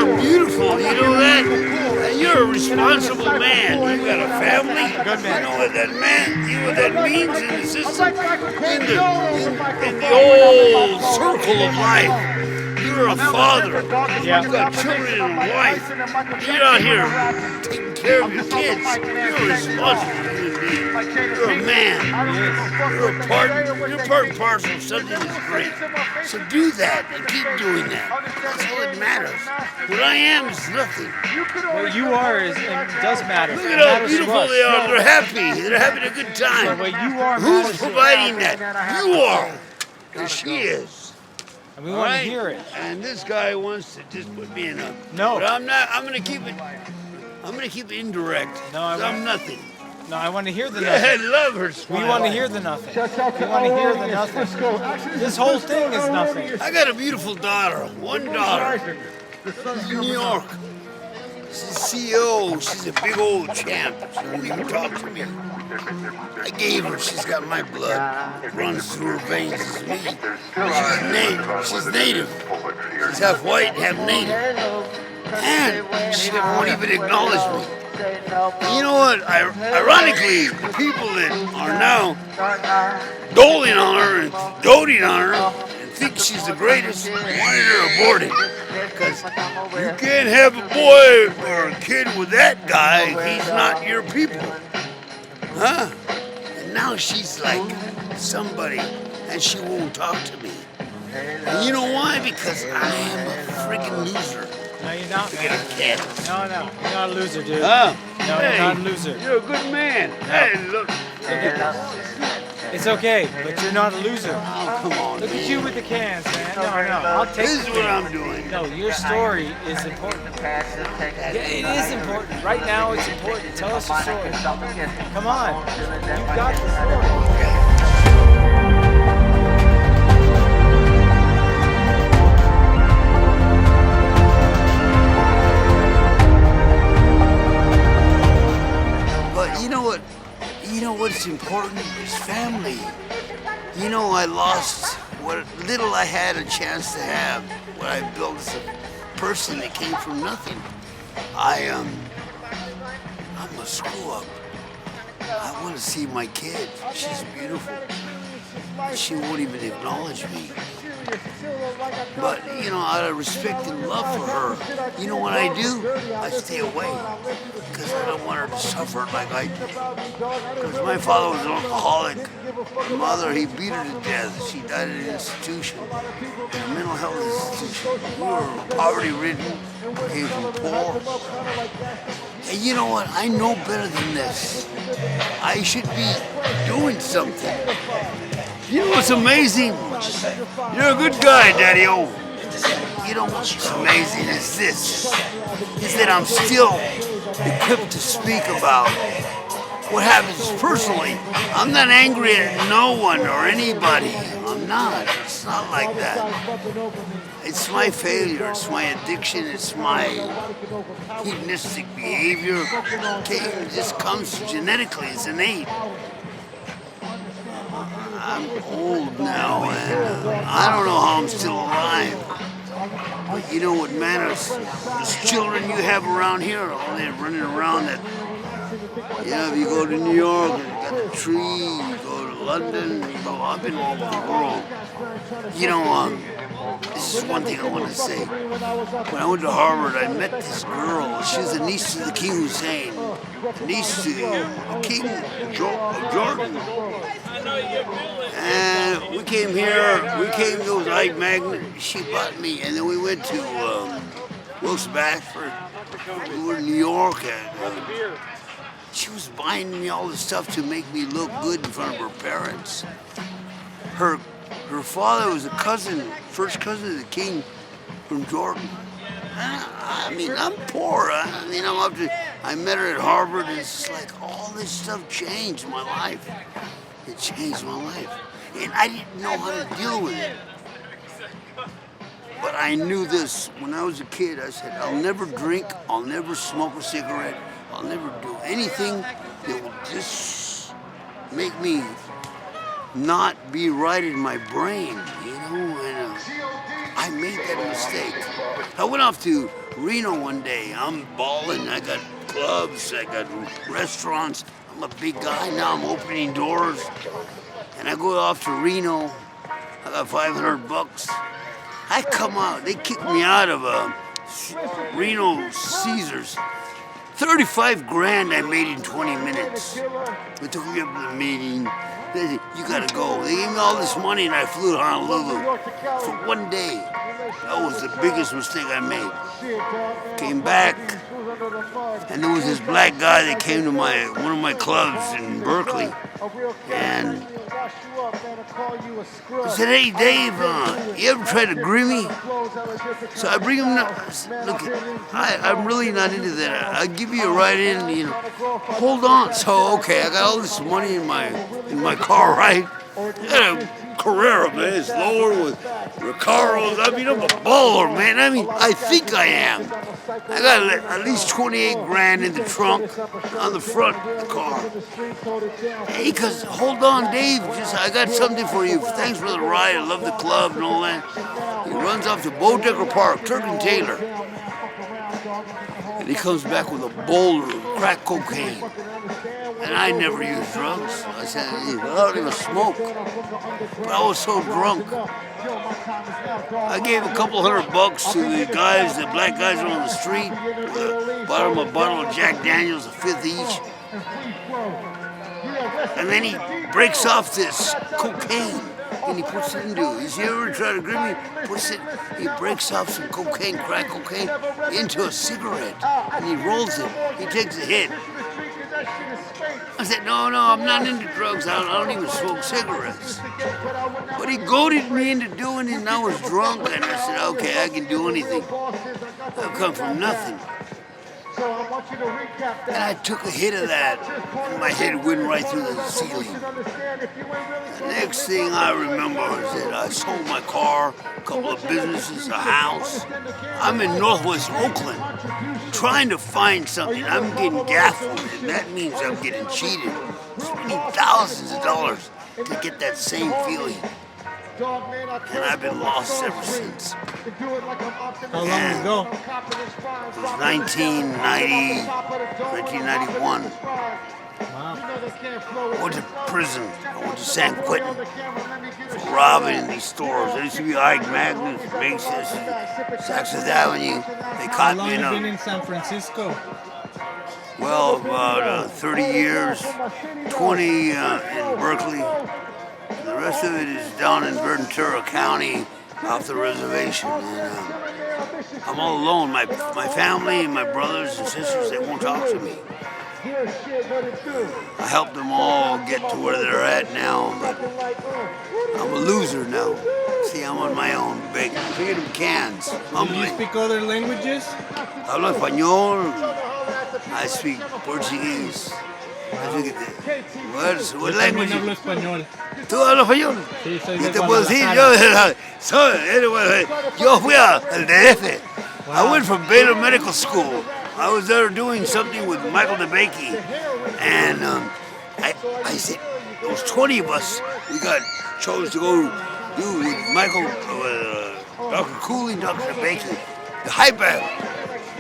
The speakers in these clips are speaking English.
You're beautiful, you know that? And you're a responsible man. You got a family. Good man. You know what that means in the system, in the old circle of life. You're a father. Yeah. You got children and a wife. You're out here taking care of your kids. You're a responsible human being. You're a man. You're part and parcel of something that's great. So do that and keep doing that. That's all that matters. What I am is nothing. What you are does matter. Look at how beautiful they are. They're happy. They're having a good time. What you are Who's matters. providing that? You are. And she is. And we want to hear it. And this guy wants to just put me in a... No. But I'm not. I'm going to keep it indirect. No, I'm nothing. No, I want to hear the Yeah, I nothing. love her smile. We want to hear the nothing. We want to hear the nothing. This whole thing is nothing. I got a beautiful daughter. One daughter. She's in New York. She's CEO. She's a big old champ. She won't even talk to me. I gave her. She's got my blood. It runs through her veins as me. She's native. She's half white, half native. And she won't even acknowledge me. And you know what? Ironically, the people that are now doling on her and doting on her and think she's the greatest wanted her aborted. Because you can't have a boy or a kid with that guy. He's not your people. Huh? And now she's like somebody and she won't talk to me. And you know why? Because I am a freaking loser. No, you're not. Forget a cat. No. You're not a loser, dude. Huh? No, Hey, you're not a loser. You're a good man. Hey, look. It's okay, but you're not a loser. Oh, come on, Look man. at you with the cans, man. No. I'll take This is what I'm doing. No, your story is important. Yeah, it is important. Right now, it's important. Tell us your story. Come on. You've got the story. You know what's important is family. You know, I lost what little I had a chance to have. What I built as a person that came from nothing. I'm a screw up. I want to see my kid. She's beautiful. She won't even acknowledge me. But, you know, out of respect and love for her, you know what I do? I stay away. Because I don't want her to suffer like I did. Because my father was an alcoholic. My mother, he beat her to death. She died at an institution, a mental health institution. We were poverty-ridden, came from poor. And you know what? I know better than this. I should be doing something. You know what's amazing? You're a good guy, Daddy-O. You know what's amazing is this, is that I'm still equipped to speak about what happens personally. I'm not angry at no one or anybody. I'm not. It's not like that. It's my failure. It's my addiction. It's my hedonistic behavior. It just comes genetically. It's innate. I'm old now, and I don't know how I'm still alive. But you know what matters? Those children you have around here, all they're running around that. Yeah, if you go to New York, you got the tree, you go to London, you go, I've been all over the world. You know, this is one thing I want to say. When I went to Harvard, I met this girl. She was a niece to the King Hussein, a niece to the King of Jordan. And we came here, there was Ike Magnet, she bought me, and then we went to Wilkes Bashford. We were in New York, and she was buying me all this stuff to make me look good in front of her parents. Her father was a cousin, first cousin of the king from Jordan. I mean, I'm poor. I met her at Harvard, and it's like all this stuff changed my life. It changed my life. And I didn't know how to deal with it. But I knew this. When I was a kid, I said, I'll never drink, I'll never smoke a cigarette, I'll never do anything that will just make me not be right in my brain, you know? And I I made that mistake. I went off to Reno one day. I'm balling. I got clubs. I got restaurants. I'm a big guy now. I'm opening doors. And I go off to Reno. I got $500. I come out. They kicked me out of Reno Caesars. 35 grand I made in 20 minutes. They took me up to the meeting. They said, you gotta go. They gave me all this money and I flew to Honolulu for one day. That was the biggest mistake I made. Came back, and there was this black guy that came to one of my clubs in Berkeley, and I said, hey Dave, you ever tried to green me? So I bring him, look, I'm really not into that. I'll give you a ride in, hold on. So, okay, I got all this money in my car, right? I got a Carrera, man. It's lower with Recaros. I mean, I'm a baller, man. I mean, I think I am. I got at least 28 grand in the trunk on the front of the car. Hey, because, hold on, Dave. I got something for you. Thanks for the ride. I love the club and all that. He runs off to Bodecker Park, Turk and Taylor. And he comes back with a boulder of crack cocaine. And I never use drugs. I said, I don't even smoke. But I was so drunk. I gave a couple $100 to the black guys on the street. Bought them a bottle of Jack Daniels, a fifth each. And then he breaks off this cocaine. And he puts it into, you ever try to grip me? He breaks off some cocaine, crack cocaine, into a cigarette. And he rolls it. He takes a hit. I said, no, I'm not into drugs. I don't even smoke cigarettes. But he goaded me into doing it, and I was drunk. And I said, okay, I can do anything. I've come from nothing. And I took a hit of that, and my head went right through the ceiling. The next thing I remember is that I sold my car, a couple of businesses, a house. I'm in Northwest Oakland, trying to find something. I'm getting gaffled, and that means I'm getting cheated. Spending thousands of dollars to get that same feeling. And I've been lost ever since. How long ago? It was 1991. Wow. I went to prison. I went to San Quentin for robbing these stores. There used to be Ike Magnus, Macy's, Saks Avenue. They caught me How long have you been in San Francisco? Well, about 30 years, 20 in Berkeley. The rest of it is down in Ventura County, off the reservation. And, I'm all alone. My family and my brothers and sisters, they won't talk to me. I helped them all get to where they're at now, but I'm a loser now. See, I'm on my own, picking cans. Do you speak other languages? Hablo español. I speak Portuguese. What language? Yo también hablo español. ¿Tú hablas español? Sí, soy ¿Y de te puedo decir? Yo fui al DF. I went from Beto Medical School. I was there doing something with Michael DeBakey. And I said, there was 20 of us. We chose to go do with Michael, Dr. Cooling, Dr. DeBakey, the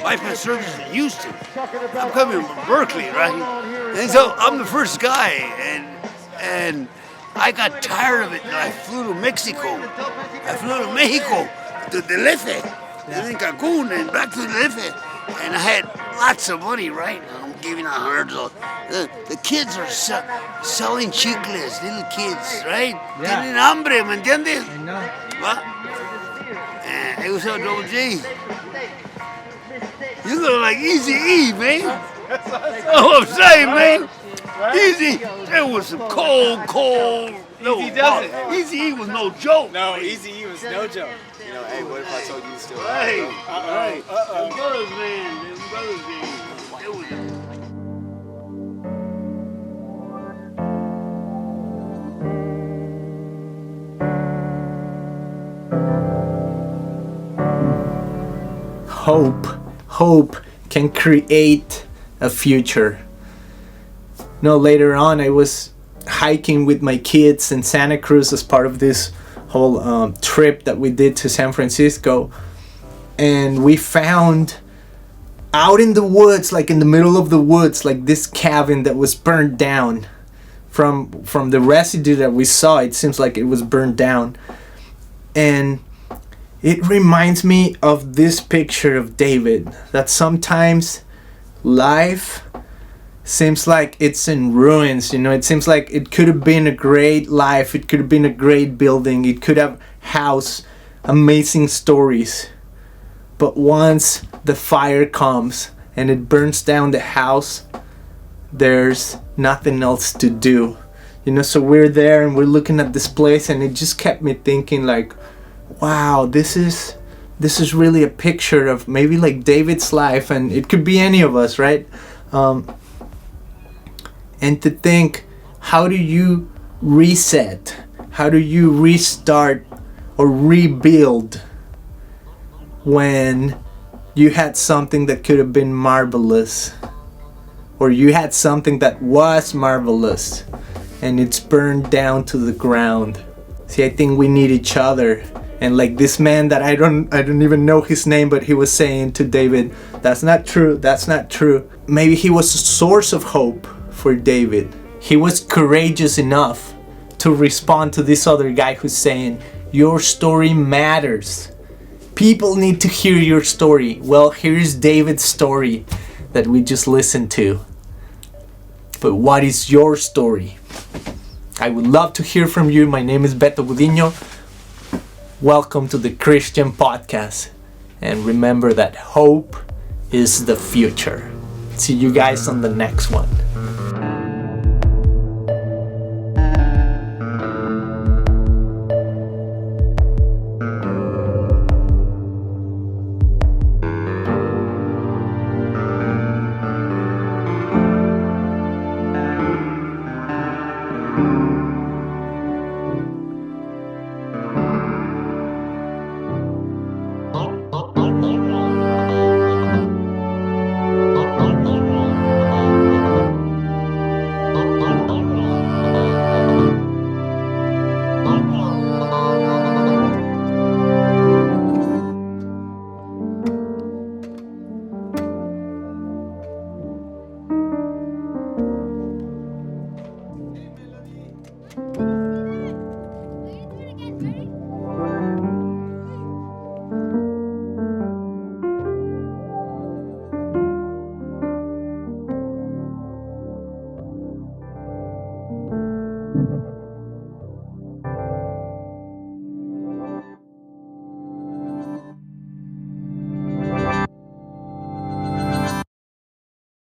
bypass surgeons in Houston. I'm coming from Berkeley, right? And so I'm the first guy, and I got tired of it, and I flew to Mexico. I flew to Mexico, to DF, and then Cancun, and back to DF. And I had lots of money, right? I'm giving out $100. The kids are selling chicles, little kids, right? Tienen hambre, ¿me entiendes? I know. What? And it was a double G. You look like Easy-E, man. That's what I'm saying, man. Easy. There was some cold. Easy does it. Easy-E was no joke. No, Easy-E was no joke. Hey, what if I told you still? Hey. Them brothers, man. It was Hope can create a future. Later on I was hiking with my kids in Santa Cruz as part of this whole trip that we did to San Francisco, and we found out in the woods, like in the middle of the woods, like this cabin that was burned down. From the residue that we saw, it seems like it was burned down. And it reminds me of this picture of David, that sometimes life seems like it's in ruins. It seems like it could have been a great life, it could have been a great building, it could have housed amazing stories. But once the fire comes and it burns down the house, there's nothing else to do. So we're there and we're looking at this place, and it just kept me thinking, like, wow, this is really a picture of maybe like David's life, and it could be any of us, right? And to think, how do you reset? How do you restart or rebuild when you had something that could have been marvelous, or you had something that was marvelous and it's burned down to the ground? See, I think we need each other. And like this man that I don't even know his name, but he was saying to David, that's not true, that's not true. Maybe he was a source of hope for David. He was courageous enough to respond to this other guy who's saying, your story matters. People need to hear your story. Well, here's David's story that we just listened to. But what is your story? I would love to hear from you. My name is Beto Gudino. Welcome to the Christian Podcast. And remember that hope is the future. See you guys on the next one. Thank you.